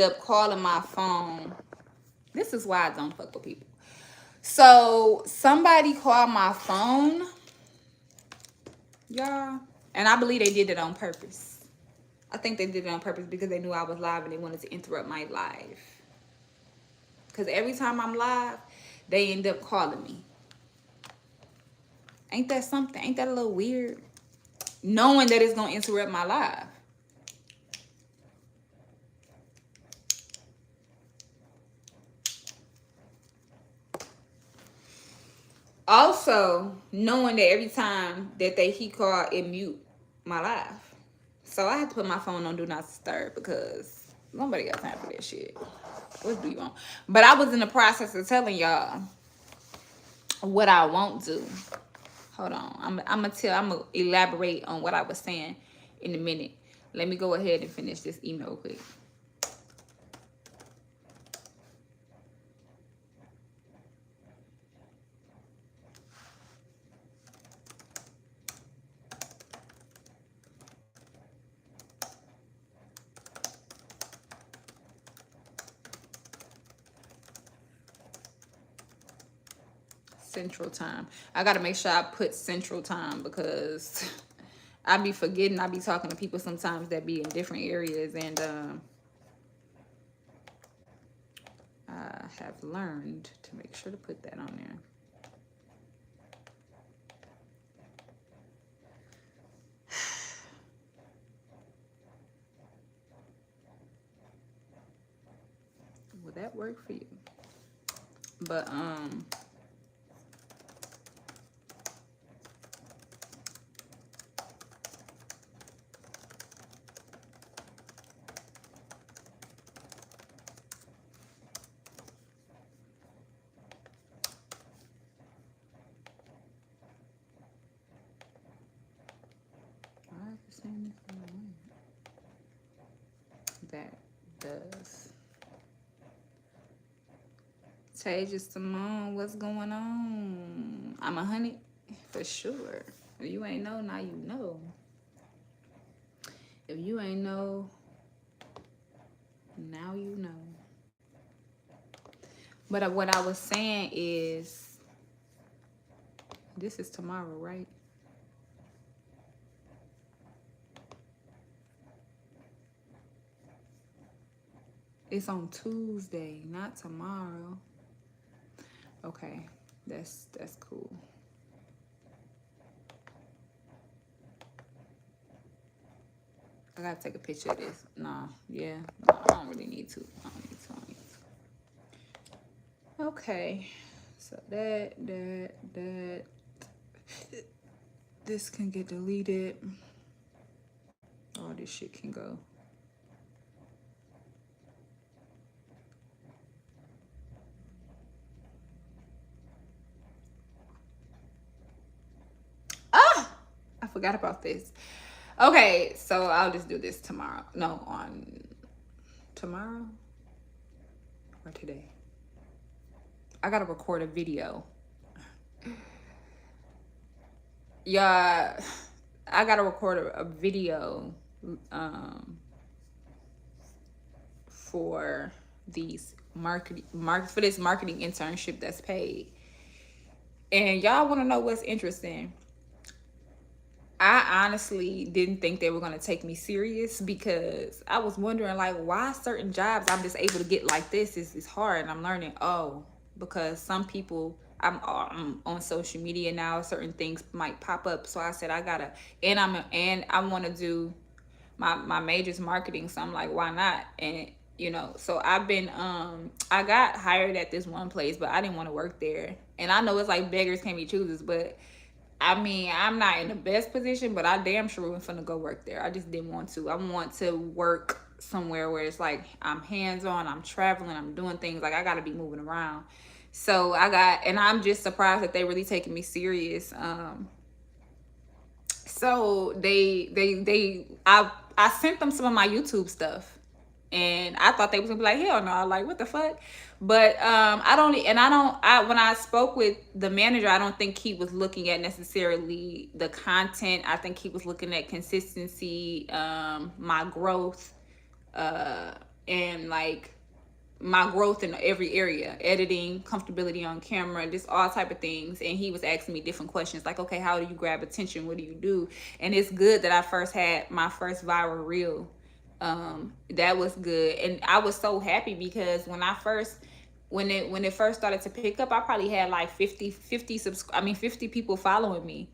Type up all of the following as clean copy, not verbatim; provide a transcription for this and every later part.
up calling my phone. This is why I don't fuck with people. So somebody called my phone, y'all, and I believe they did it on purpose. I think they did it on purpose because they knew I was live and they wanted to interrupt my live. Because every time I'm live, they end up calling me. Ain't that something? Ain't that a little weird? Knowing that it's going to interrupt my live. Also, knowing that every time that he called, it mute my live. So I had to put my phone on Do Not Disturb because nobody got time for that shit. What do you want? But I was in the process of telling y'all what I won't do. Hold on. I'm gonna elaborate on what I was saying in a minute. Let me go ahead and finish this email quick. Central time. I gotta make sure I put Central time because I be forgetting. I be talking to people sometimes that be in different areas, and I have learned to make sure to put that on there. Will that work for you? But that does. Tasia Simone, what's going on? I'm 100 for sure. If you ain't know, now you know. If you ain't know, now you know. But what I was saying is, this is tomorrow, right? It's on Tuesday, not tomorrow. Okay, that's cool. I gotta take a picture of this. No, yeah, no, I don't really need to. I don't need to. Okay, so that this can get deleted. All this shit can go. I forgot about this. Okay, so I'll just do this tomorrow. No, on tomorrow or today. I gotta record a video. Yeah, I gotta record a video for these for this marketing internship that's paid. And y'all want to know what's interesting? I honestly didn't think they were going to take me serious because I was wondering, like, why certain jobs I'm just able to get like this is hard. And I'm learning, because some people, I'm on social media now, certain things might pop up. So I said, I gotta, and I want to do my major's marketing. So I'm like, why not? And so I've been I got hired at this one place, but I didn't want to work there. And I know it's like beggars can't be choosers, but I mean, I'm not in the best position, but I damn sure was finna go work there. I just didn't want to. I want to work somewhere where it's like I'm hands-on, I'm traveling, I'm doing things. Like I gotta be moving around. So and I'm just surprised that they really taking me serious. So I sent them some of my YouTube stuff, and I thought they was gonna be like, hell no, like what the fuck. But when I spoke with the manager, I don't think he was looking at necessarily the content. I think he was looking at consistency, my growth, and like my growth in every area, editing, comfortability on camera, just all type of things. And he was asking me different questions like, okay, how do you grab attention, what do you do? And it's good that I first had my first viral reel. That was good, and I was so happy because when it first started to pick up, I probably had like 50 people following me.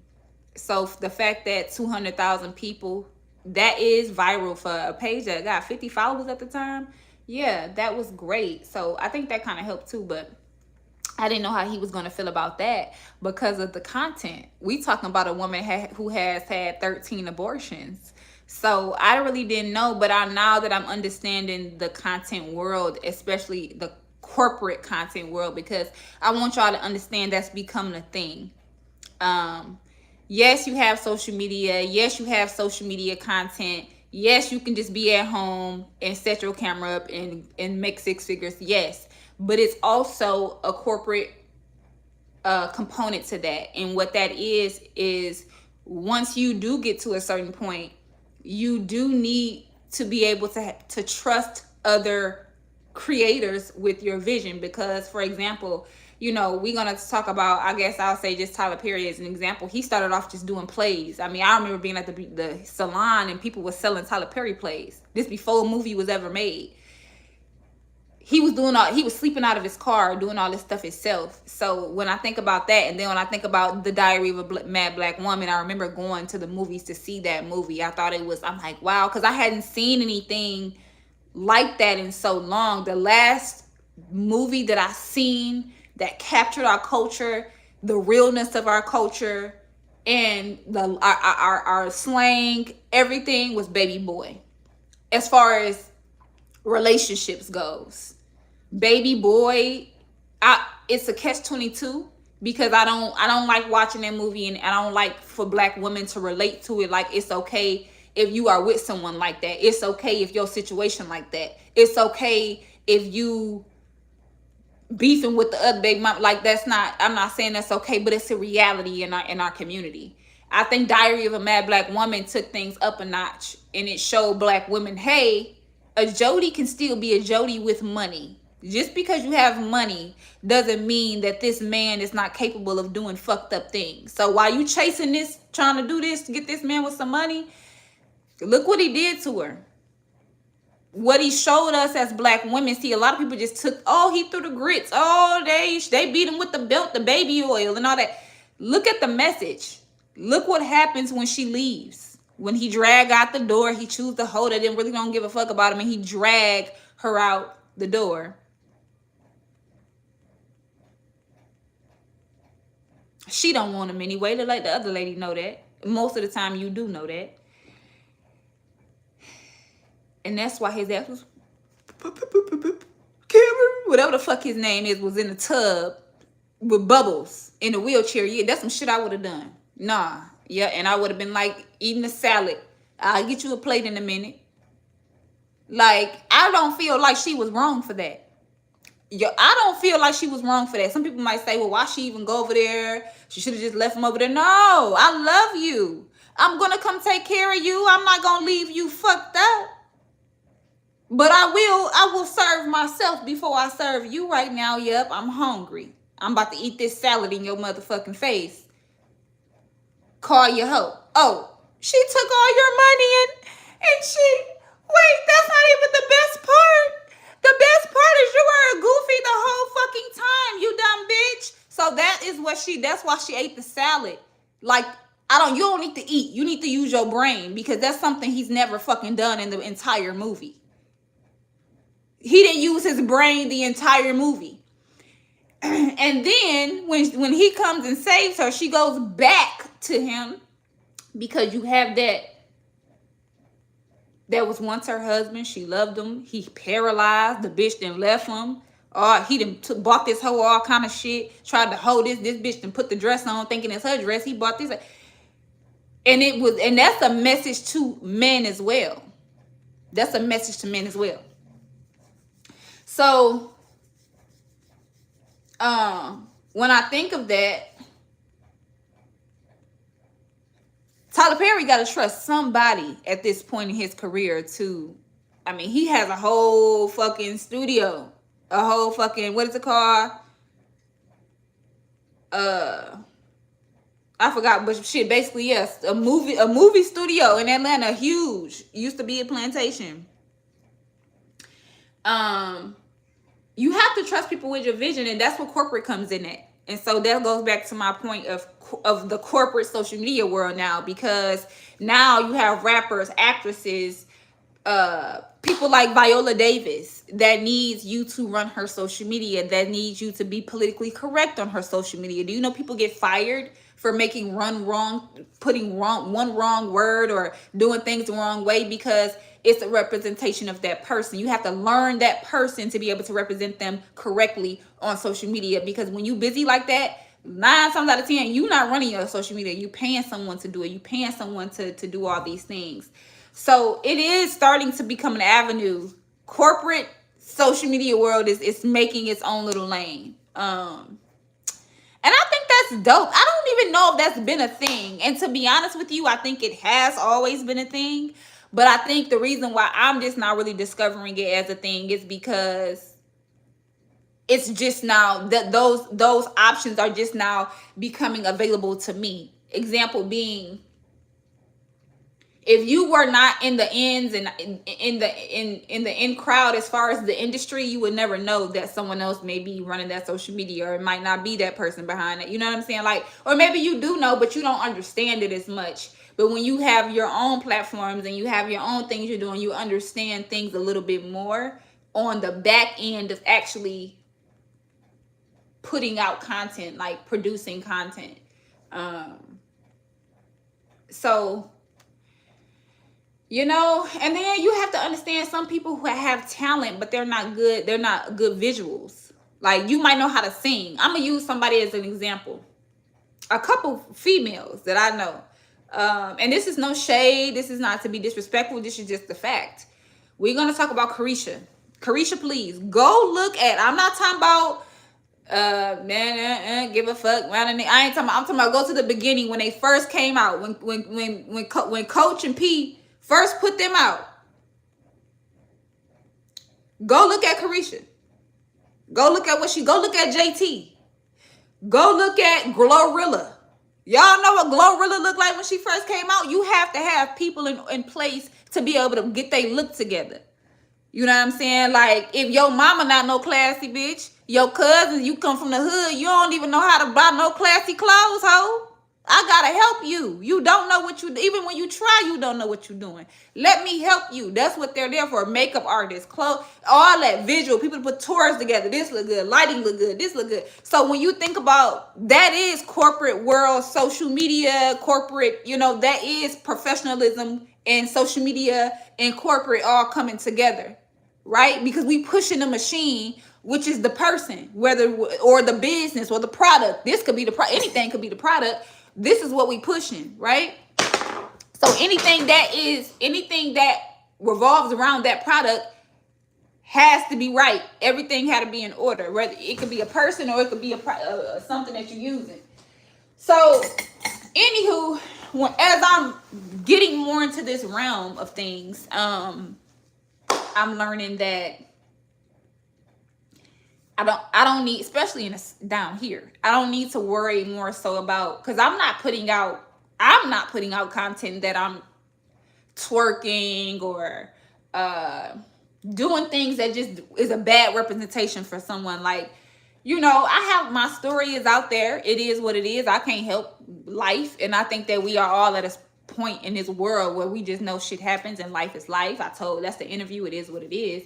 So the fact that 200,000 people, that is viral for a page that got 50 followers at the time. Yeah, that was great. So I think that kind of helped too, but I didn't know how he was going to feel about that because of the content. We talking about a woman who has had 13 abortions. So I really didn't know, but now that I'm understanding the content world, especially the corporate content world, because I want y'all to understand that's becoming a thing. Um, yes, you have social media. Yes, you have social media content. Yes, you can just be at home and set your camera up and make six figures. Yes, but it's also a corporate component to that. And what that is once you do get to a certain point, you do need to be able to trust other creators with your vision. Because for example, we're gonna talk about, I guess I'll say just Tyler Perry as an example. He started off just doing plays. I mean, I remember being at the salon and people were selling Tyler Perry plays. This before a movie was ever made. He was sleeping out of his car doing all this stuff himself. So when I think about that, and then when I think about The Diary of a Mad Black Woman, I remember going to the movies to see that movie. I'm like, wow, because I hadn't seen anything like that in so long. The last movie that I seen that captured our culture, the realness of our culture, and our slang, everything was Baby Boy. As far as relationships goes, Baby Boy, it's a catch-22 because I don't like watching that movie, and I don't like for black women to relate to it. Like, it's okay if you are with someone like that. It's okay if your situation like that. It's okay if you beefing with the other baby mom. Like, I'm not saying that's okay, but it's a reality in our community. I think Diary of a Mad Black Woman took things up a notch, and it showed black women, hey, a Jody can still be a Jody with money. Just because you have money doesn't mean that this man is not capable of doing fucked up things. So while you chasing this, trying to do this to get this man with some money, look what he did to her. What he showed us as black women. See, a lot of people just took, he threw the grits. They beat him with the belt, the baby oil and all that. Look at the message. Look what happens when she leaves. When he dragged out the door, he choose to hold her, then really don't give a fuck about him, and he dragged her out the door. She don't want him anyway. To let the other lady know that. Most of the time, you do know that. And that's why his ass was Cameron, whatever the fuck his name is, was in the tub with Bubbles in a wheelchair. Yeah, that's some shit I would have done. Nah. Yeah, and I would have been like eating a salad. I'll get you a plate in a minute. Like, I don't feel like she was wrong for that. I don't feel like she was wrong for that. Some people might say, well, why she even go over there? She should have just left him over there. No, I love you. I'm going to come take care of you. I'm not going to leave you fucked up. But I will serve myself before I serve you right now. Yep, I'm hungry. I'm about to eat this salad in your motherfucking face. Call your hoe. Oh, she took all your money and she... Wait, that's not even the best part. The best part is you were a goofy the whole fucking time, you dumb bitch. So that's why she ate the salad. Like, you don't need to eat. You need to use your brain, because that's something he's never fucking done in the entire movie. He didn't use his brain the entire movie. And then when he comes and saves her, she goes back to him because you have that was once her husband. She loved him. He paralyzed. The bitch then left him. He done bought this hoe all kind of shit. Tried to hold this bitch and put the dress on thinking it's her dress. He bought this. And that's a message to men as well. That's a message to men as well. So, when I think of that, Tyler Perry got to trust somebody at this point in his career to I mean, he has a whole fucking studio, a whole fucking, what is it called? Uh, I forgot, but shit. Basically, yes, a movie studio in Atlanta, huge. Used to be a Plantation. Um, you have to trust people with your vision, and that's what corporate comes in at. And so that goes back to my point of the corporate social media world now, because now you have rappers, actresses, people like Viola Davis that needs you to run her social media, that needs you to be politically correct on her social media. Do you know people get fired for making putting one wrong word or doing things the wrong way because it's a representation of that person? You have to learn that person to be able to represent them correctly on social media, because when you busy like that, 9 times out of 10, you not running your social media. You paying someone to do it. You paying someone to do all these things. So it is starting to become an avenue. Corporate social media world is making its own little lane. And I think that's dope. I don't even know if that's been a thing. And to be honest with you, I think it has always been a thing. But I think the reason why I'm just not really discovering it as a thing is because it's just now that those options are just now becoming available to me. Example being, if you were not in the ends and in the in crowd as far as the industry, you would never know that someone else may be running that social media, or it might not be that person behind it. You know what I'm saying? Like, or maybe you do know, but you don't understand it as much. But when you have your own platforms and you have your own things you're doing, you understand things a little bit more on the back end of actually putting out content, like producing content. So, you know, and then you have to understand some people who have talent, but they're not good visuals. Like, you might know how to sing. I'm gonna use somebody as an example. A couple females that I know, and this is no shade, this is not to be disrespectful, this is just the fact. We're gonna talk about Caresha. Please go look at, I'm not talking about give a fuck. I ain't talking about, I'm talking about go to the beginning when they first came out, when Coach and P first put them out. Go look at Caresha. Go look at JT. Go look at Glorilla. Y'all know what Glorilla looked like when she first came out? You have to have people in place to be able to get they look together. You know what I'm saying? Like, if your mama not no classy bitch, your cousins, you come from the hood, you don't even know how to buy no classy clothes, ho. I gotta help you. You don't know what you, even when you try, you don't know what you're doing. Let me help you. That's what they're there for. Makeup artists, clothes, all that visual. People put tours together. This look good. Lighting look good. This look good. So when you think about, that is corporate world, social media, corporate, you know, that is professionalism and social media and corporate all coming together, right? Because we pushing the machine, which is the person, whether, or the business or the product. This could be anything could be the product. This is what we pushing, right? So anything that revolves around that product has to be right. Everything had to be in order. Whether it could be a person or it could be something that you're using. So, anywho, as I'm getting more into this realm of things, I'm learning that I don't need, especially down here, I don't need to worry more so about, because I'm not putting out content that I'm twerking or doing things that just is a bad representation for someone. Like, you know, I have, my story is out there. It is what it is. I can't help life. And I think that we are all at a point in this world where we just know shit happens and life is life. That's the interview. It is what it is.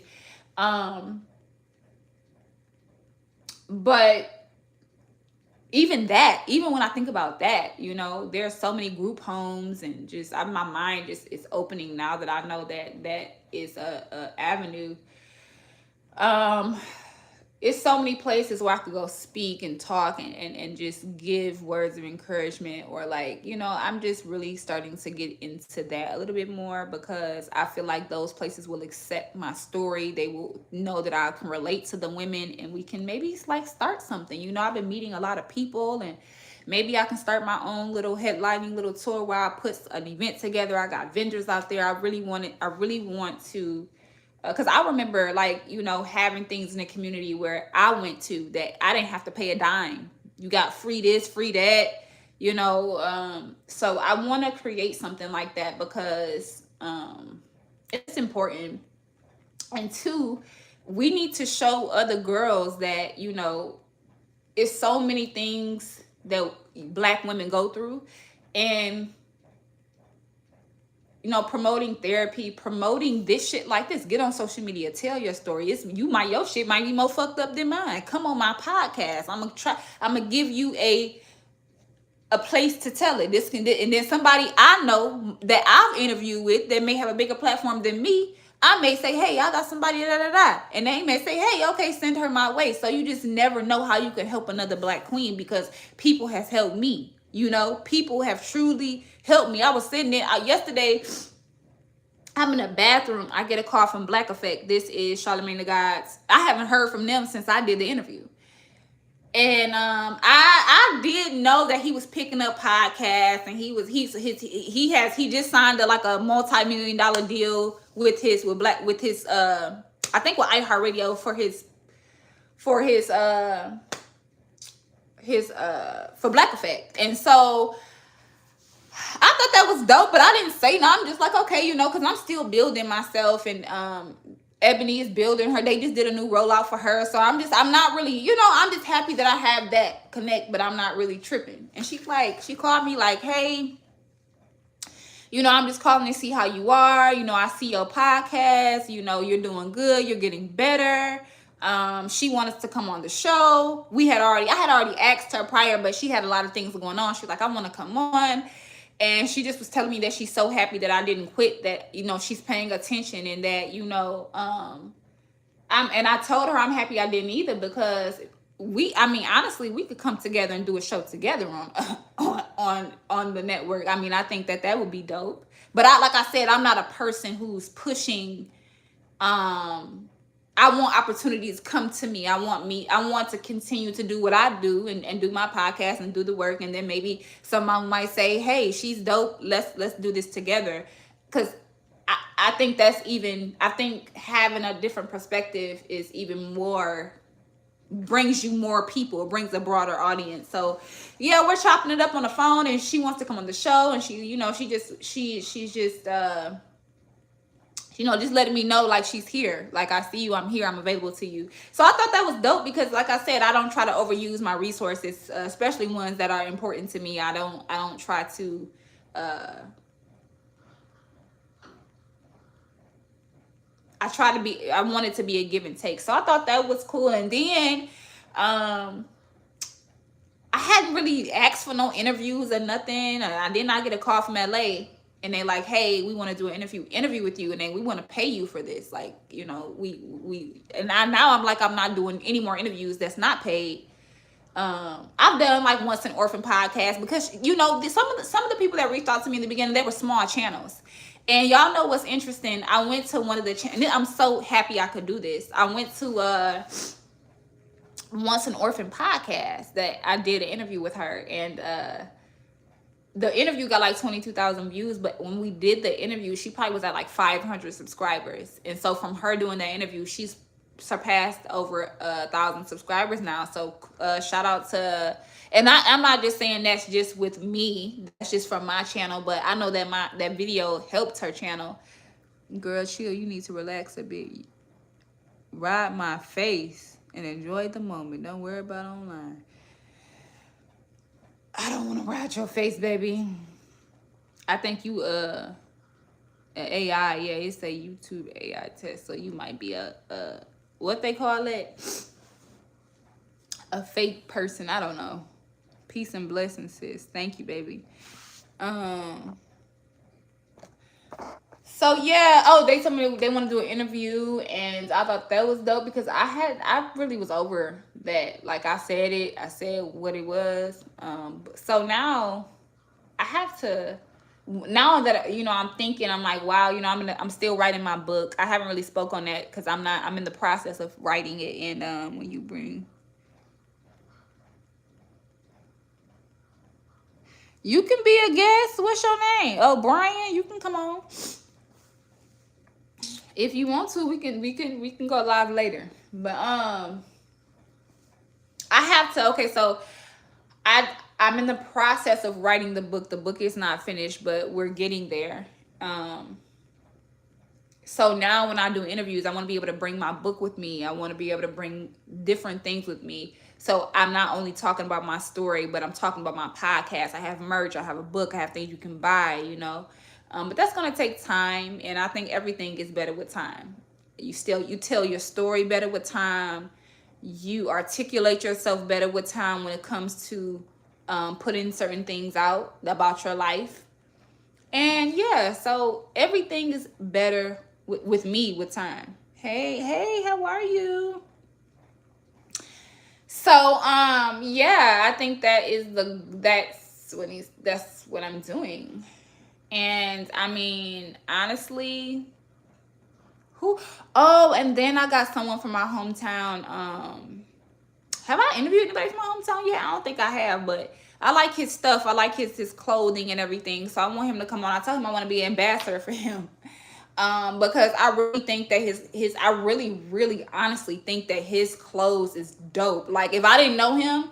But even when I think about that, you know, there's so many group homes, and just my mind just is opening now that I know that is a avenue. It's so many places where I could go speak and talk and just give words of encouragement, or, like, you know, I'm just really starting to get into that a little bit more, because I feel like those places will accept my story. They will know that I can relate to the women, and we can maybe, like, start something. You know, I've been meeting a lot of people, and maybe I can start my own little headlining little tour where I put an event together. I got vendors out there. I really want to because I remember, like, you know, having things in the community where I went to that I didn't have to pay a dime. You got free this, free that, you know. So I want to create something like that because it's important. And two, we need to show other girls that, you know, it's so many things that Black women go through. And you know, promoting therapy, promoting this shit like this. Get on social media, tell your story. It's your shit might be more fucked up than mine. Come on my podcast. I'm gonna give you a place to tell it. This can, and then somebody I know that I've interviewed with that may have a bigger platform than me, I may say, hey, I got somebody, da da da. And they may say, hey, okay, send her my way. So you just never know how you can help another Black queen, because people has helped me. You know, people have truly helped me. I was sitting there yesterday, I'm in a bathroom. I get a call from Black Effect. This is Charlamagne the Gods. I haven't heard from them since I did the interview. And I did know that he was picking up podcasts, and he just signed a multi-million-dollar deal with his I think with iHeartRadio for Black Effect. And so I thought that was dope, but I didn't say no. I'm just like, okay, you know, because I'm still building myself, and Ebony is building her. They just did a new rollout for her. So I'm not really, you know, I'm just happy that I have that connect, but I'm not really tripping. And she called me like, hey, you know, I'm just calling to see how you are. You know, I see your podcast. You know, you're doing good. You're getting better. She wanted to come on the show. I had already asked her prior, but she had a lot of things going on. She's like, I want to come on. And she just was telling me that she's so happy that I didn't quit, that, you know, she's paying attention, and that, you know, and I told her I'm happy I didn't either, because honestly, we could come together and do a show together on the network. I mean, I think that would be dope. But like I said, I'm not a person who's pushing, I want opportunities come to me. I want to continue to do what I do, and do my podcast and do the work. And then maybe someone might say, hey, she's dope. Let's do this together. Cause I think I think having a different perspective is even more, brings you more people. It brings a broader audience. So yeah, we're chopping it up on the phone, and she wants to come on the show, and she's just you know, just letting me know, like, she's here. Like, I see you, I'm here, I'm available to you. So I thought that was dope, because like I said, I don't try to overuse my resources, especially ones that are important to me. I don't try to I want it to be a give and take. So I thought that was cool. And then I hadn't really asked for no interviews or nothing. I did not get a call from LA, and they like, hey, we want to do an interview with you, and then we want to pay you for this. Like, you know, now I'm like, I'm not doing any more interviews that's not paid. I've done like Once an Orphan podcast, because, you know, some of the people that reached out to me in the beginning, they were small channels. And y'all know what's interesting? I went to one of the channels. I'm so happy I could do this. I went to Once an Orphan podcast that I did an interview with her, and the interview got like 22,000 views, but when we did the interview, she probably was at like 500 subscribers. And so from her doing that interview, she's surpassed over 1,000 subscribers now. So shout out to, and I'm not just saying that's just with me, that's just from my channel, but I know that that video helped her channel. Girl, chill, you need to relax a bit. Ride my face and enjoy the moment. Don't worry about online. I don't want to ride your face, baby. I think you an AI. Yeah, it's a YouTube AI test, so you might be a what they call it, a fake person. I don't know. Peace and blessings, sis. Thank you, baby. So yeah, they told me they want to do an interview, and I thought that was dope, because I really was over that. Like, I said what it was. So now I have to, now that, you know, I'm thinking, I'm like, wow, you know, I'm still writing my book. I haven't really spoke on that, because I'm in the process of writing it. And when you bring, you can be a guest. What's your name? Oh, Brian, you can come on. If you want to, we can go live later. But I have to. Okay, so I'm in the process of writing the book. The book is not finished, but we're getting there. So now when I do interviews, I want to be able to bring my book with me. I want to be able to bring different things with me. So I'm not only talking about my story, but I'm talking about my podcast. I have merch, I have a book, I have things you can buy, you know. But that's going to take time, and I think everything gets better with time. You tell your story better with time. You articulate yourself better with time when it comes to putting certain things out about your life. And yeah, so everything is better with me with time. Hey, how are you? So yeah, I think that's what I'm doing. And I mean, honestly, and then I got someone from my hometown. Have I interviewed anybody from my hometown yet? I don't think I have, but I like his stuff. I like his clothing and everything. So I want him to come on. I told him I want to be an ambassador for him. Because I really think that I really honestly think that his clothes is dope. Like if I didn't know him,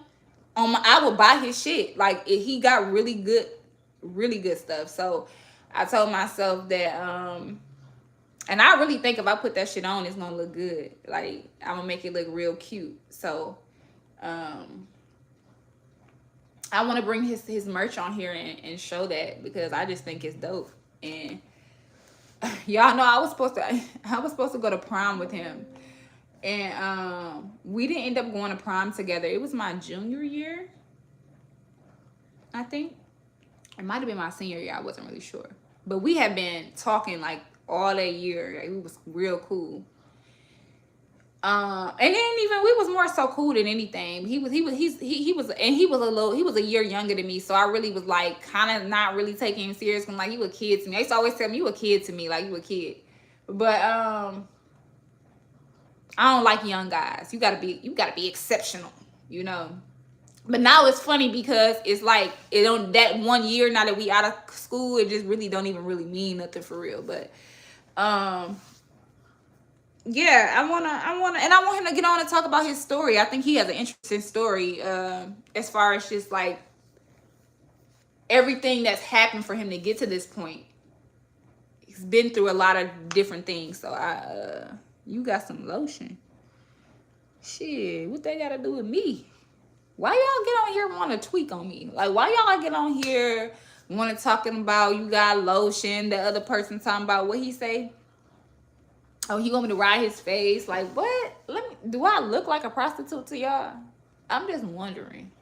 I would buy his shit. Like he got really good stuff. So I told myself that and I really think if I put that shit on, it's gonna look good. Like I'm gonna make it look real cute. So I want to bring his merch on here and show that, because I just think it's dope. And y'all know I was supposed to go to prom with him, and we didn't end up going to prom together. It was my junior year, I think. It might have been my senior year. I wasn't really sure, but we had been talking like all that year. Like, it was real cool. And then even we was more so cool than anything. He was a year younger than me, so I really was like kind of not really taking him serious. Like he was a kid to me. I used to always tell him, you a kid to me, like you a kid. But I don't like young guys. You gotta be exceptional, you know. But now it's funny because it's like that 1 year now that we out of school, it just really don't even really mean nothing for real. But yeah, I want him to get on and talk about his story. I think he has an interesting story as far as just like everything that's happened for him to get to this point. He's been through a lot of different things. So you got some lotion. Shit, what they got to do with me? Why y'all get on here want to tweak on me? Like, why y'all get on here want to talking about you got lotion? The other person talking about what he say? Oh, he want me to ride his face? Like, what? Do I look like a prostitute to y'all? I'm just wondering.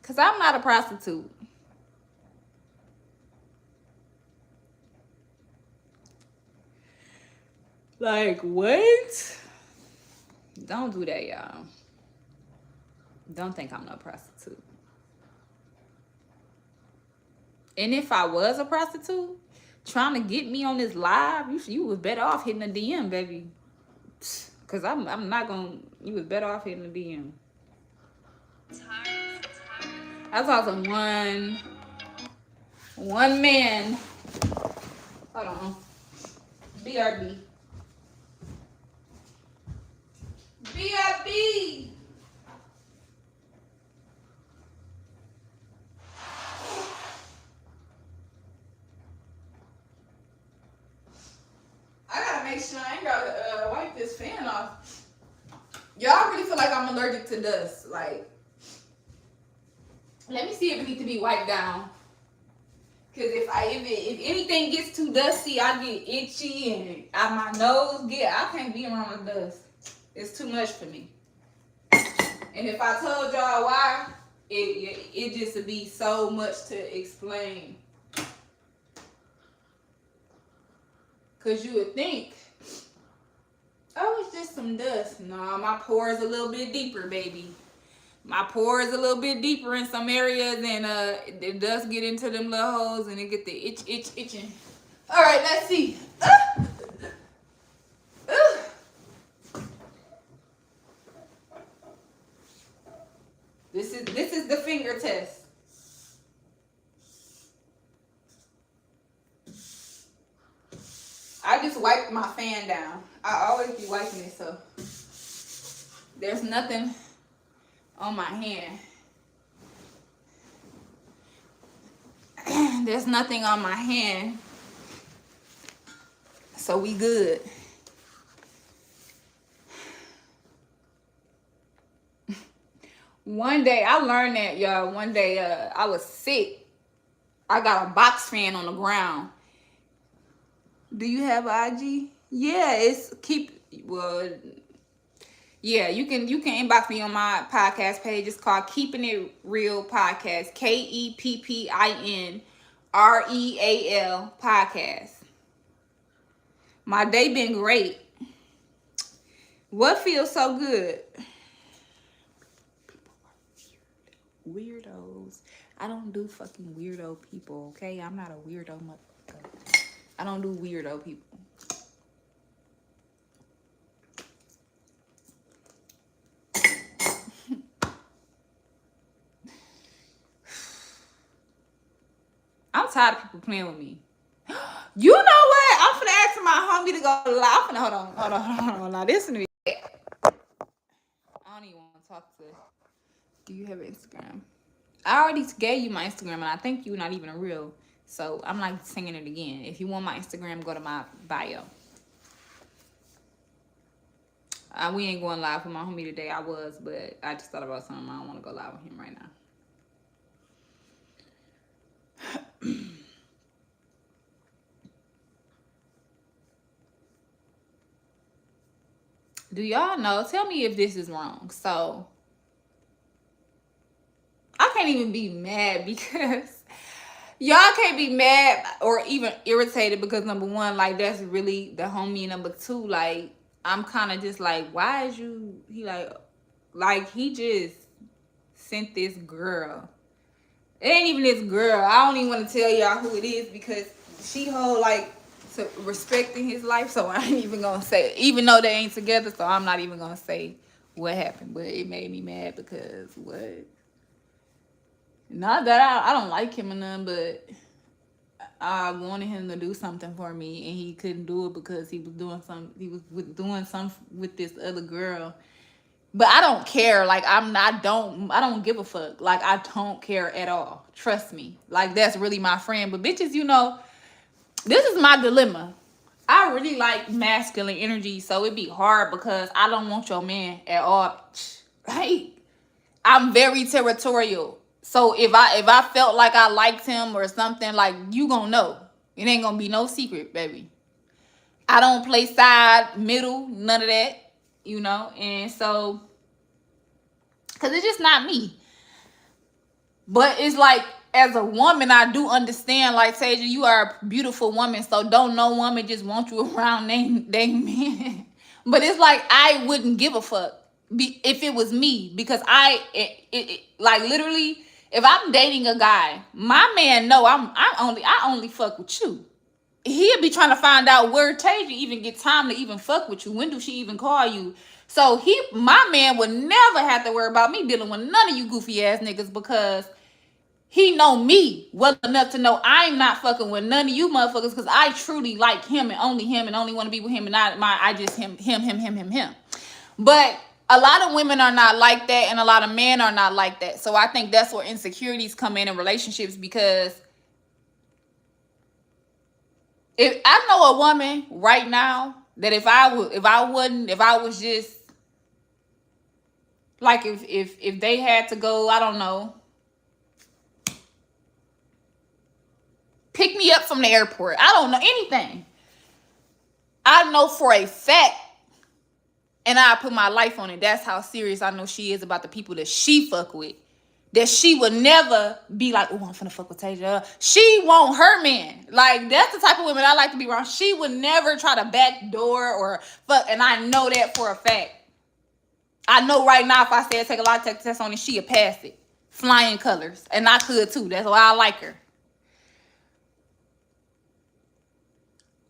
Because I'm not a prostitute. Like, what? Don't do that, y'all. Don't think I'm no prostitute. And if I was a prostitute trying to get me on this live, you was better off hitting a DM, baby. Cause I'm not gonna. You was better off hitting a DM. I talked to one man. Hold on. BRB. BRB. I gotta make sure I ain't gotta wipe this fan off. Y'all really feel like I'm allergic to dust. Like, let me see if it needs to be wiped down. Cause if anything gets too dusty, I get itchy and my nose I can't be around the dust. It's too much for me. And if I told y'all why, it just would be so much to explain. Cause you would think, oh, it's just some dust. No, my pores a little bit deeper, baby. My pores a little bit deeper in some areas, and it does get into them little holes, and it get the itching. All right, let's see. This is the finger test. I just wiped wiping my fan down. I always be wiping it, so there's nothing on my hand. There's nothing on my hand, so we good. One day, I learned that, y'all. One day, I was sick. I got a box fan on the ground. Do you have IG? Yeah, it's yeah, you can inbox me on my podcast page. It's called Keeping It Real Podcast. KEPPINREAL Podcast. My day been great. What feels so good? Weirdos. I don't do fucking weirdo people, okay? I'm not a weirdo motherfucker. I don't do weirdo people. I'm tired of people playing with me. You know what? I'm finna ask my homie to go live. I'm finna hold on. Now this is I don't even want to talk to. Do you have Instagram? I already gave you my Instagram, and I think you're not even a real. So I'm not singing it again. If you want my Instagram, go to my bio. We ain't going live with my homie today. I was, but I just thought about something. I don't want to go live with him right now. Do y'all know? Tell me if this is wrong. So I can't even be mad because y'all can't be mad or even irritated because number one, like that's really the homie. Number two, like I'm kind of just like, why is you? He like he just sent this girl. It ain't even this girl. I don't even want to tell y'all who it is because she hold like to respecting his life. So I ain't even gonna say it. Even though they ain't together, so I'm not even gonna say what happened. But it made me mad because what? Not that I don't like him or nothing, but I wanted him to do something for me and he couldn't do it because he was doing doing something with this other girl. But I don't care. Like I don't give a fuck. Like I don't care at all. Trust me. Like that's really my friend. But bitches, you know, this is my dilemma. I really like masculine energy, so it'd be hard because I don't want your man at all. Like I'm very territorial. So if I felt like I liked him or something, like you gonna know. It ain't gonna be no secret, baby. I don't play side, middle, none of that. You know, and so because it's just not me. But it's like as a woman, I do understand, like Tasia, you are a beautiful woman, so don't no woman just want you around they men. But it's like I wouldn't give a fuck if it was me, because like literally, if I'm dating a guy, my man know I only fuck with you. He'll be trying to find out where Tasia even get time to even fuck with you. When do she even call you? So my man would never have to worry about me dealing with none of you goofy ass niggas because he know me well enough to know I'm not fucking with none of you motherfuckers because I truly like him and only want to be with him and I just him. But a lot of women are not like that and a lot of men are not like that. So I think that's where insecurities come in relationships, because if I know a woman right now that if I was just like if they had to go, I don't know, pick me up from the airport, I don't know anything, I know for a fact, and I put my life on it, that's how serious I know she is about the people that she fuck with, that she would never be like, oh, I'm finna fuck with Tasia. She want her man. Like, that's the type of women I like to be around. She would never try to backdoor or fuck, and I know that for a fact. I know right now if I said take a lie detector test on it, she'd pass it. Flying colors. And I could too. That's why I like her.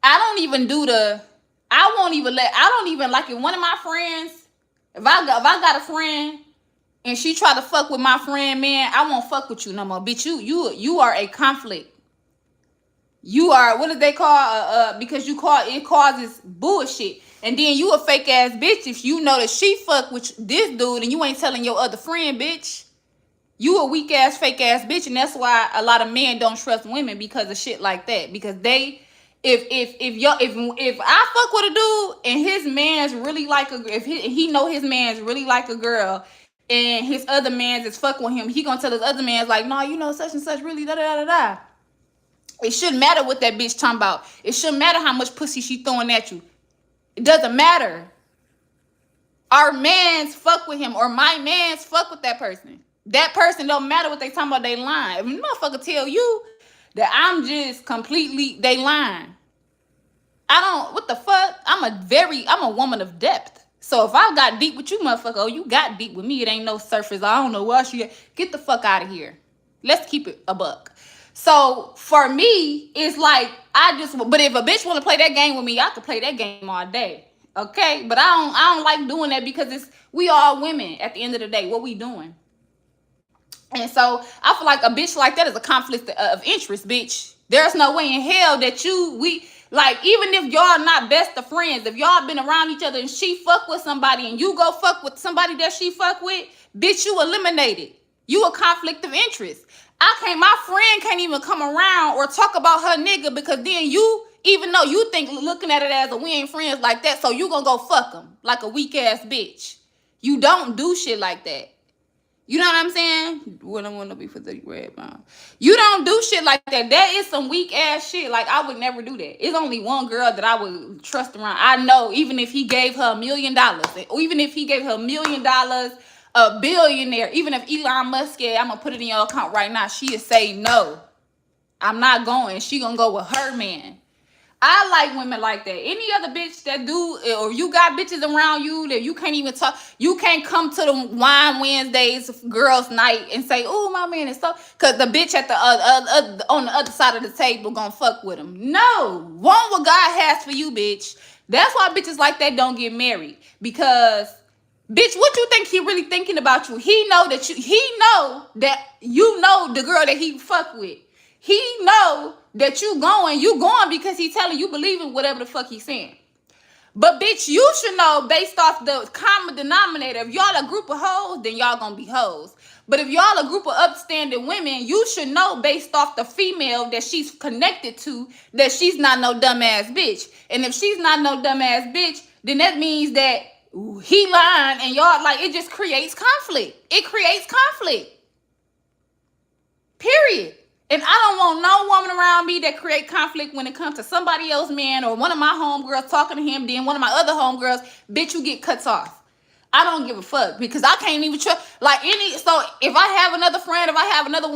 I don't even like it. One of my friends, if I got a friend and she try to fuck with my friend, man, I won't fuck with you no more. Bitch, you are a conflict. You are, what do they call, because you call it causes bullshit. And then you a fake ass bitch if you know that she fuck with this dude and you ain't telling your other friend, bitch. You a weak ass fake ass bitch, and that's why a lot of men don't trust women because of shit like that. Because they, if I fuck with a dude and his man's really like a, if he know his man's really like a girl, and his other man's is fuck with him, he gonna tell his other man's like, no, you know such and such really da da da da. It shouldn't matter what that bitch talking about. It shouldn't matter how much pussy she throwing at you. It doesn't matter. Our mans fuck with him, or my mans fuck with that person. That person don't matter what they talking about, they lying. If a motherfucker tell you that I'm just completely, they lying. I don't, what the fuck? I'm a woman of depth. So if I got deep with you, motherfucker, oh, you got deep with me. It ain't no surface. I don't know why she, get the fuck out of here. Let's keep it a buck. So for me, it's like, but if a bitch want to play that game with me, I could play that game all day. Okay? But I don't like doing that because we all women at the end of the day. What we doing? And so I feel like a bitch like that is a conflict of interest, bitch. There's no way in hell that like, even if y'all not best of friends, if y'all been around each other and she fuck with somebody and you go fuck with somebody that she fuck with, bitch, you eliminated. You a conflict of interest. My friend can't even come around or talk about her nigga because then you, even though you think looking at it as a we ain't friends like that, so you gonna go fuck him like a weak ass bitch. You don't do shit like that. You know what I'm saying? What I want to be for the red bone. You don't do shit like that. That is some weak ass shit. Like, I would never do that. It's only one girl that I would trust around. I know, even if he gave her $1 million, even if he gave her $1 million, a billionaire, even if Elon Musk said, I'm gonna put it in your account right now, she'd say no. I'm not going. She gonna go with her man. I like women like that. Any other bitch that do, or you got bitches around you that you can't even talk, you can't come to the Wine Wednesdays girls night and say, oh, my man is so, because the bitch at the on the other side of the table gonna fuck with him. No, want what God has for you, bitch. That's why bitches like that don't get married. Because, bitch, what you think he really thinking about you? He know that you know the girl that he fuck with. He know that you going because he telling you believe in whatever the fuck he's saying. But bitch, you should know based off the common denominator. If y'all a group of hoes, then y'all gonna be hoes. But if y'all a group of upstanding women, you should know based off the female that she's connected to that she's not no dumbass bitch. And if she's not no dumbass bitch, then that means that he lying and y'all, like, it just creates conflict. It creates conflict. Period. And I don't want no woman around me that create conflict when it comes to somebody else's man or one of my homegirls talking to him, then one of my other homegirls, bitch, you get cut off. I don't give a fuck because I can't even trust, like, so if I have another friend, if I have another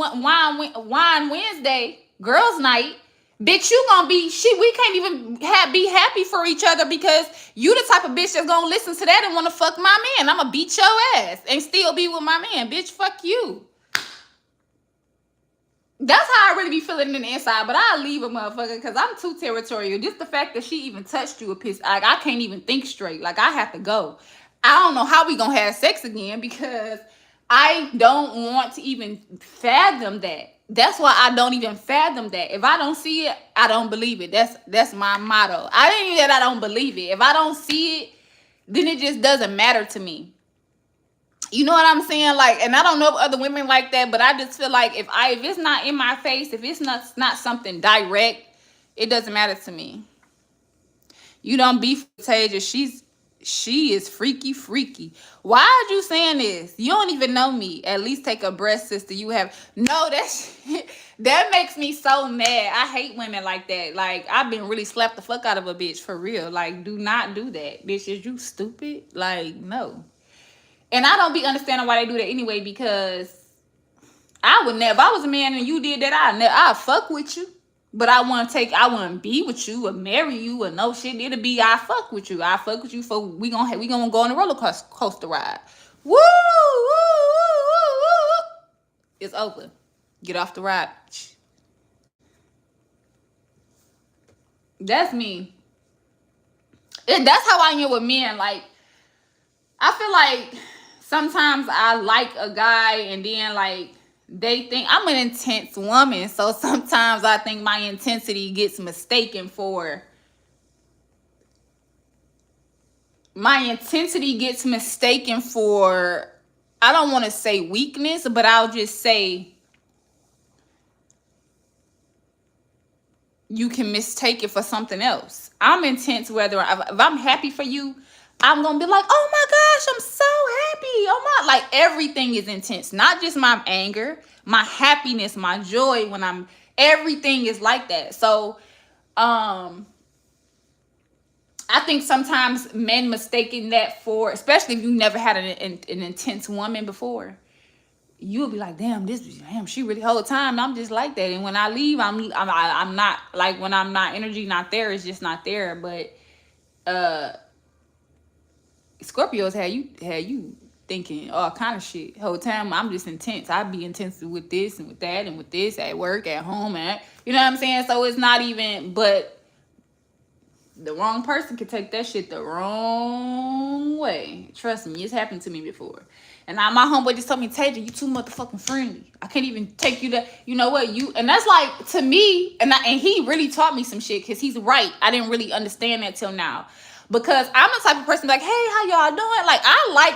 wine Wednesday, girls night, bitch, you gonna be, we can't even be happy for each other because you the type of bitch that's gonna listen to that and wanna fuck my man. I'm gonna beat your ass and still be with my man. Bitch, fuck you. That's how I really be feeling in the inside, but I'll leave a motherfucker because I'm too territorial. Just the fact that she even touched you a piss, like, I can't even think straight. Like, I have to go. I don't know how we gonna have sex again because I don't want to even fathom that. That's why I don't even fathom that. If I don't see it, I don't believe it. That's my motto. I didn't even that I don't believe it. If I don't see it, then it just doesn't matter to me. You know what I'm saying? Like, and I don't know if other women like that, but I just feel like if it's not in my face, if it's not something direct, it doesn't matter to me. You don't be Tasia. She is freaky. Why are you saying this? You don't even know me. At least take a breath, sister. You have no. That makes me so mad. I hate women like that. Like, I've been really slapped the fuck out of a bitch for real. Like, do not do that, bitch. Is you stupid? Like, no. And I don't be understanding why they do that anyway, because I would never, if I was a man and you did that, I'd fuck with you. But I wouldn't be with you or marry you or no shit. It'll be, I fuck with you. I fuck with you for, we gonna go on a roller coaster ride. Woo, woo, woo, woo, woo. It's over. Get off the ride. That's me. That's how I am with men. Like, I feel like sometimes I like a guy and then, like, They think I'm an intense woman, so sometimes I think my intensity gets mistaken for I don't want to say weakness, but I'll just say you can mistake it for something else. I'm intense whether if I'm happy for you, I'm gonna be like, oh my gosh, I'm so happy. Oh my, like everything is intense, not just my anger, my happiness, my joy. When I'm everything is like that. So, I think sometimes men mistaking that for, especially if you never had an intense woman before, you'll be like, damn, she really whole time I'm just like that. And when I leave, I'm not like when I'm not energy not there, it's just not there. But Scorpios had you thinking all kind of shit whole time. I'm just intense. I'd be intense with this and with that and with this at work, at home, and you know what I'm saying. So it's not even, but the wrong person could take that shit the wrong way. Trust me, it's happened to me before. And now my homeboy just told me, Taja, you too motherfucking friendly. I can't even take you to, you know what, you, and that's like, to me, and he really taught me some shit, because he's right. I didn't really understand that till now. Because I'm the type of person like, hey, how y'all doing? Like, I like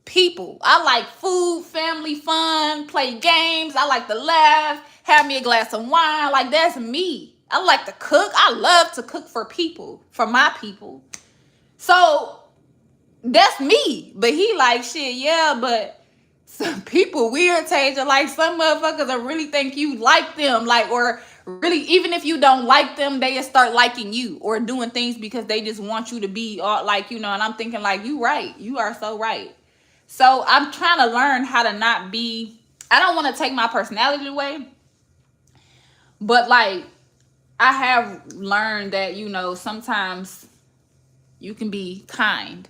people. I like food, family, fun, play games. I like to laugh, have me a glass of wine. Like, that's me. I like to cook. I love to cook for people, for my people. So that's me. But he like, shit, yeah, but some people weird, Taja. Like, some motherfuckers will really think you like them. Like, or really, even if you don't like them, they just start liking you or doing things because they just want you to be all, like, you know. And I'm thinking like, you right. You are so right. So I'm trying to learn how to not be, I don't want to take my personality away, but like, I have learned that, you know, sometimes you can be kind,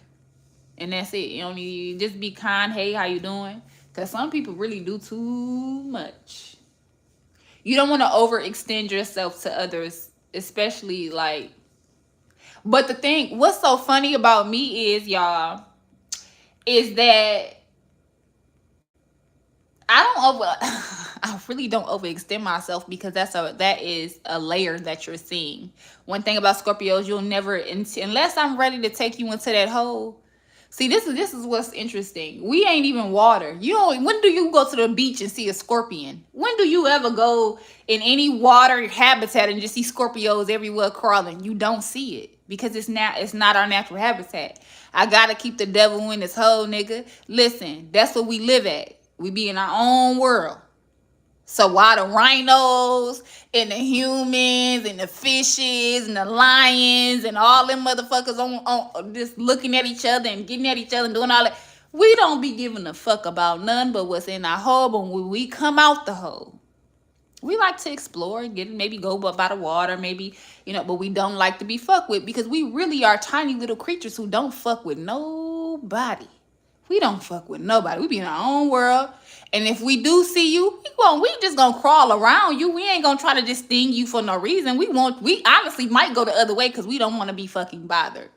and that's it. You don't need, just be kind. Hey, how you doing? Because some people really do too much. You don't want to overextend yourself to others, especially like, but the thing, what's so funny about me is, y'all, is that I don't over I really don't overextend myself, because that is a layer that you're seeing. One thing about Scorpios, you'll never, unless I'm ready to take you into that hole. See, this is what's interesting. We ain't even water. You don't, when do you go to the beach and see a scorpion? When do you ever go in any water habitat and just see Scorpios everywhere crawling? You don't see it, because it's not our natural habitat. I gotta keep the devil in this hole, nigga. Listen, that's what we live at. We be in our own world. So why the rhinos and the humans and the fishes and the lions and all them motherfuckers on just looking at each other and getting at each other and doing all that, we don't be giving a fuck about none but what's in our hole. But when we come out the hole, we like to explore and maybe go by the water, maybe, you know, but we don't like to be fucked with, because we really are tiny little creatures who don't fuck with nobody. We don't fuck with nobody. We be in our own world. And if we do see you, we just gonna crawl around you. We ain't gonna try to just sting you for no reason. We honestly might go the other way because we don't want to be fucking bothered.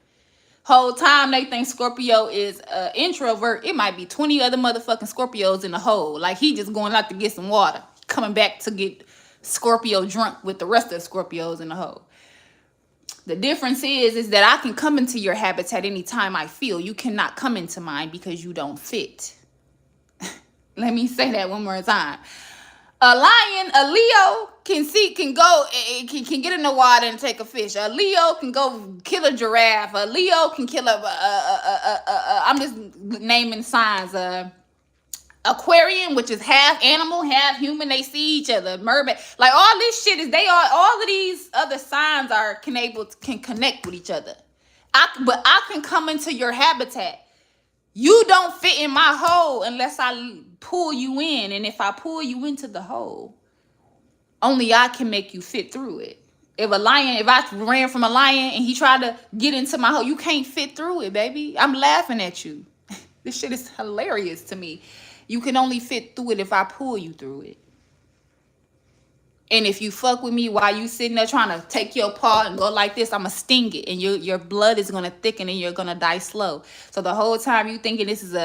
Whole time they think Scorpio is an introvert. It might be 20 other motherfucking Scorpios in the hole. Like, he just going out to get some water, coming back to get Scorpio drunk with the rest of the Scorpios in the hole. The difference is that I can come into your habitat anytime I feel. You cannot come into mine because you don't fit. Let me say that one more time. A lion, a Leo can go, can get in the water and take a fish. A Leo can go kill a giraffe. A Leo can kill I'm just naming signs. Aquarium, which is half animal, half human. They see each other. Mermaid, like all this shit is, all of these other signs can connect with each other. But I can come into your habitat. You don't fit in my hole unless I pull you in. And if I pull you into the hole, only I can make you fit through it. If I ran from a lion and he tried to get into my hole, you can't fit through it, baby. I'm laughing at you. This shit is hilarious to me. You can only fit through it if I pull you through it. And if you fuck with me while you sitting there trying to take your paw and go like this, I'm going to sting it. And your blood is going to thicken and you're going to die slow. So the whole time you thinking this is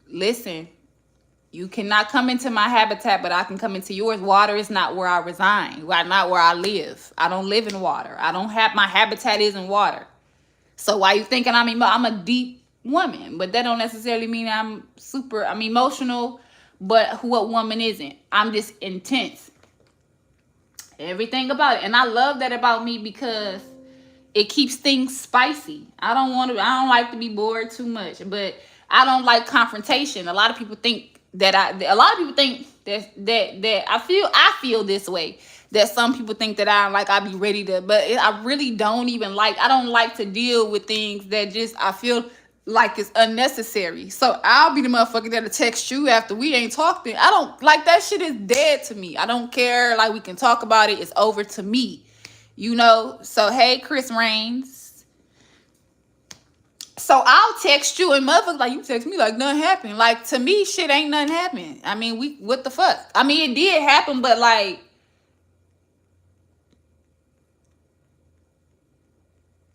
listen, You cannot come into my habitat, but I can come into yours. Water is not where I reside. Not where I live. I don't live in water. I don't have, my habitat isn't water. So why you thinking I'm a deep woman? But that don't necessarily mean I'm emotional. But what woman isn't? I'm just intense. Everything about it. And I love that about me because it keeps things spicy. I don't like to be bored too much, but I don't like confrontation. A lot of people think that I feel this way. That some people think that I be ready to, but I really don't even like, I don't like to deal with things that just, I feel like it's unnecessary. So I'll be the motherfucker that'll text you after we ain't talking. I don't like, that shit is dead to me. I don't care. Like, we can talk about it. It's over to me. So hey, Chris Rains. So I'll text you and motherfuckers like, you text me like nothing happened. Like, to me, shit ain't nothing happened. I mean, what the fuck? I mean, it did happen, but like,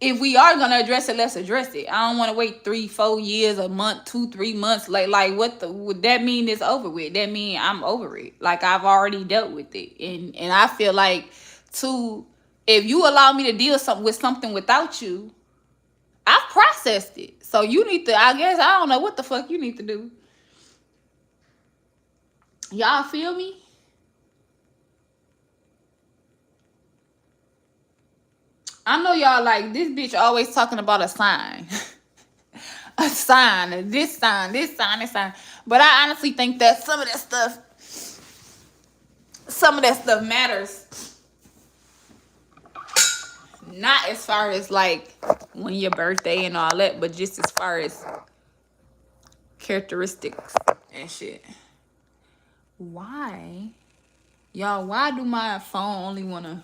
if we are gonna address it, let's address it. I don't want to wait 3-4 years, a month, 2-3 months. Like what would that mean? It's over with. That mean I'm over it. Like, I've already dealt with it, and I feel like, too, if you allow me to deal with something without you, I've processed it. So you need to, I guess, I don't know what the fuck you need to do. Y'all feel me? I know y'all like, this bitch always talking about a sign. A sign, this sign, this sign, this sign. But I honestly think that some of that stuff matters. Not as far as like when your birthday and all that, but just as far as characteristics and shit. Why? Y'all, why do my phone only wanna,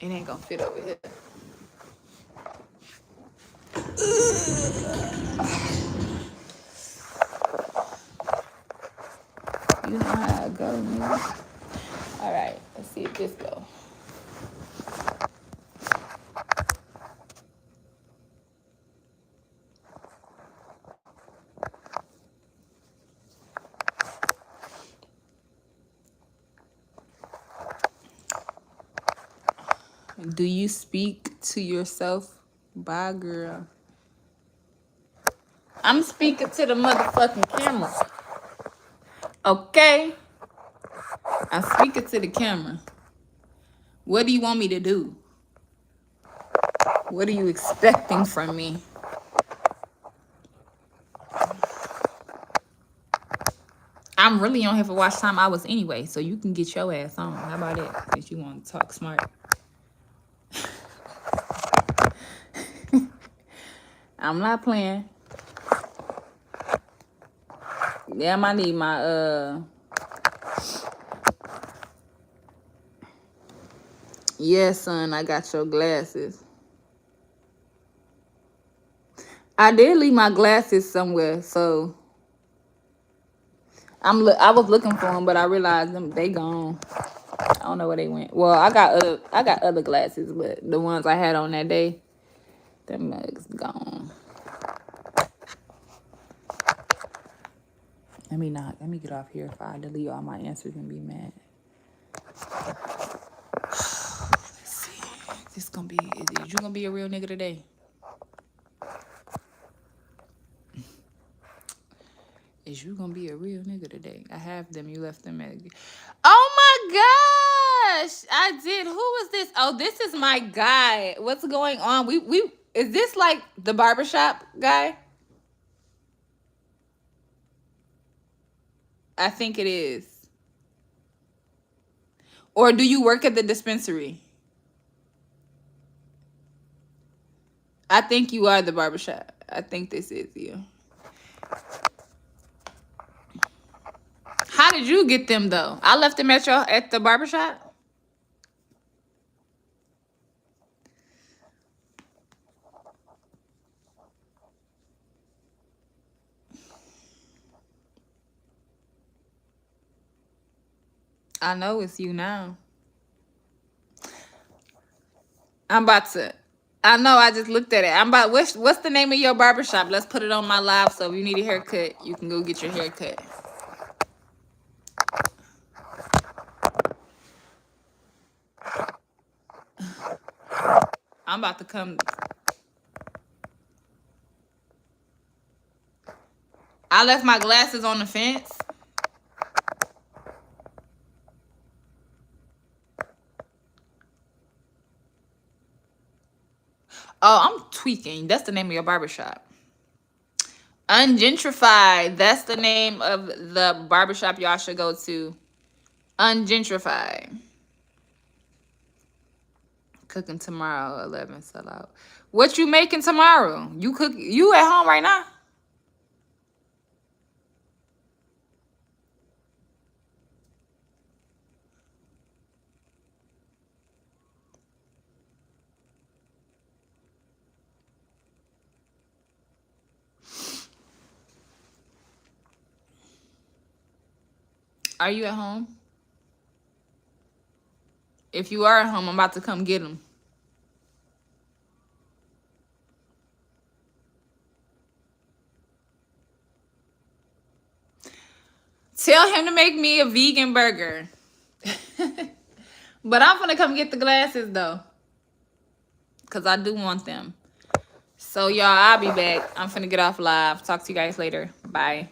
it ain't gonna fit over here. You know how I go, nigga. All right, let's see if this go. Do you speak to yourself? Bye, girl. I'm speaking to the motherfucking camera. Okay? I'm speaking to the camera. What do you want me to do? What are you expecting from me? I'm really on here for watch time hours anyway, so you can get your ass on. How about that? Since you want to talk smart. I'm not playing. Damn, I need my yes, son, I got your glasses. I did leave my glasses somewhere, so I was looking for them, but I realized they gone. I don't know where they went. Well, I got other glasses, but the ones I had on that day, them mugs gone. Let me get off here. If I delete all my answers and be mad. Let's see. Is you gonna be a real nigga today? Is you gonna be a real nigga today? I have them. You left them at. Oh my gosh! I did. Who is this? Oh, this is my guy. What's going on? We is this like the barbershop guy? I think it is. Or do you work at the dispensary? I think you are the barbershop. I think this is you. How did you get them though? I left them at the barbershop. I know it's you now. I'm about to I know. I just looked at it. I'm about. What's the name of your barbershop? Let's put it on my live. So if you need a haircut, you can go get your haircut. I'm about to come. I left my glasses on the fence. Oh, I'm tweaking. That's the name of your barbershop. Ungentrified. That's the name of the barbershop y'all should go to. Ungentrified. Cooking tomorrow, 11 sell out. What you making tomorrow? You at home right now? Are you at home? If you are at home, I'm about to come get him. Tell him to make me a vegan burger. But I'm gonna come get the glasses though, because I do want them. So y'all, I'll be back. I'm finna get off live. Talk to you guys later. Bye.